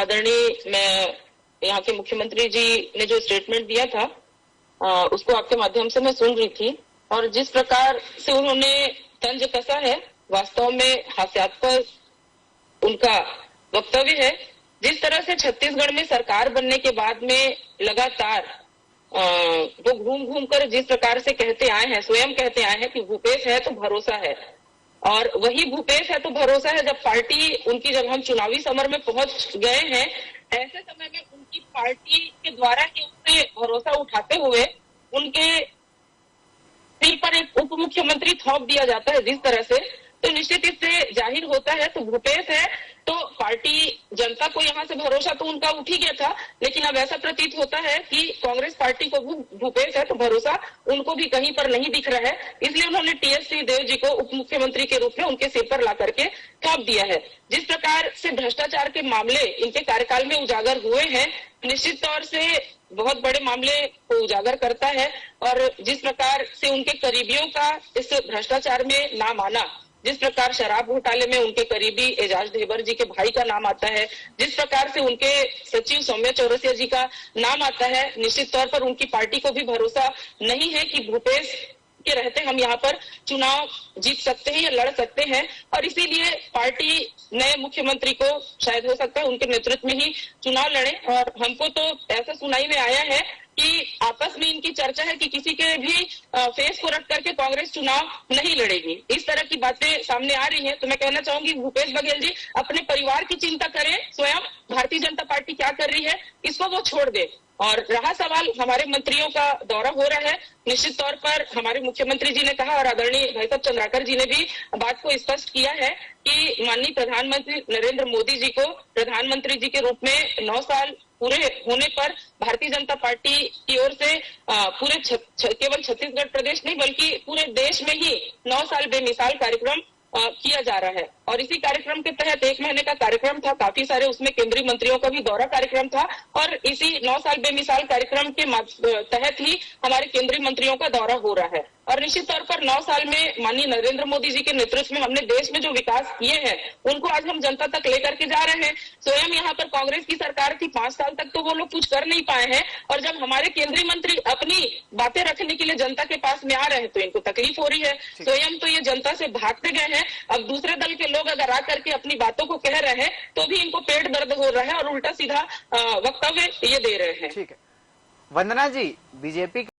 आदरणीय मैं यहाँ के मुख्यमंत्री जी ने जो स्टेटमेंट दिया था उसको आपके माध्यम से मैं सुन रही थी, और जिस प्रकार से उन्होंने तंज कसा है, वास्तव में हास्यास्पद उनका वक्तव्य है। जिस तरह से छत्तीसगढ़ में सरकार बनने के बाद में लगातार वो घूम घूम कर जिस प्रकार से कहते आए हैं, स्वयं कहते आए हैं कि भूपेश है तो भरोसा है, और वही भूपेश है तो भरोसा है जब पार्टी उनकी, जब हम चुनावी समर में पहुंच गए हैं, ऐसे समय में उनकी पार्टी के द्वारा ही उससे भरोसा उठाते हुए उनके सिर पर एक उप मुख्यमंत्री थोप दिया जाता है जिस तरह से, तो निश्चित इससे जाहिर होता है तो भूपेश है तो पार्टी, जनता को यहाँ से भरोसा तो उनका उठ ही गया था, लेकिन अब ऐसा प्रतीत होता है कि कांग्रेस पार्टी को भूपेश है तो भरोसा उनको भी कहीं पर नहीं दिख रहा है। इसलिए उन्होंने टीएस सिंहदेव जी को उप मुख्यमंत्री के रूप में उनके सिर पर ला करके थोप दिया है। जिस प्रकार से भ्रष्टाचार के मामले इनके कार्यकाल में उजागर हुए हैं, निश्चित तौर से बहुत बड़े मामले को उजागर करता है, और जिस प्रकार से उनके करीबियों का इस भ्रष्टाचार में नाम आना, जिस प्रकार शराब घोटाले में उनके करीबी एजाज ढेबर जी के भाई का नाम आता है, जिस प्रकार से उनके सचिव सौम्या चौरसिया जी का नाम आता है, निश्चित तौर पर उनकी पार्टी को भी भरोसा नहीं है कि भूपेश के रहते हम यहाँ पर चुनाव जीत सकते हैं या लड़ सकते हैं, और इसीलिए पार्टी नए मुख्यमंत्री को शायद हो सकता है उनके नेतृत्व में ही चुनाव लड़े। और हमको तो ऐसा सुनाई में आया है कि आपस में इनकी चर्चा है कि किसी के भी फेस को रख करके कांग्रेस चुनाव नहीं लड़ेगी, इस तरह की बातें सामने आ रही हैं। तो मैं कहना चाहूंगी भूपेश बघेल जी अपने परिवार की चिंता करें, स्वयं भारतीय जनता पार्टी क्या कर रही है इसको वो छोड़ दे। और रहा सवाल हमारे मंत्रियों का दौरा हो रहा है, निश्चित तौर पर हमारे मुख्यमंत्री जी ने कहा और आदरणीय भाई साहब चंद्राकर जी ने भी बात को स्पष्ट किया है कि माननीय प्रधानमंत्री नरेंद्र मोदी जी को प्रधानमंत्री जी के रूप में 9 साल पूरे होने पर भारतीय जनता पार्टी की ओर से पूरे केवल छत्तीसगढ़ प्रदेश नहीं बल्कि पूरे देश में ही 9 साल बेमिसाल कार्यक्रम किया जा रहा है। और इसी कार्यक्रम के तहत 1 महीने का कार्यक्रम था, काफी सारे उसमें केंद्रीय मंत्रियों का भी दौरा कार्यक्रम था, और इसी 9 साल बेमिसाल कार्यक्रम के तहत ही हमारे केंद्रीय मंत्रियों का दौरा हो रहा है। और निश्चित तौर पर 9 साल में माननीय नरेंद्र मोदी जी के नेतृत्व में हमने देश में जो विकास किए हैं उनको आज हम जनता तक लेकर के जा रहे हैं। स्वयं यहाँ पर कांग्रेस की सरकार थी, 5 साल तक तो वो लोग कुछ कर नहीं पाए हैं, और जब हमारे केंद्रीय मंत्री अपनी बातें रखने के लिए जनता के पास में आ रहे हैं तो इनको तकलीफ हो रही है। स्वयं तो ये जनता से भागते गए हैं, अब दूसरे दल के लोग अगर आ करके अपनी बातों को कह रहे हैं तो भी इनको पेट दर्द हो रहा है और उल्टा सीधा वक्तव्य ये दे रहे हैं। ठीक है, वंदना जी, बीजेपी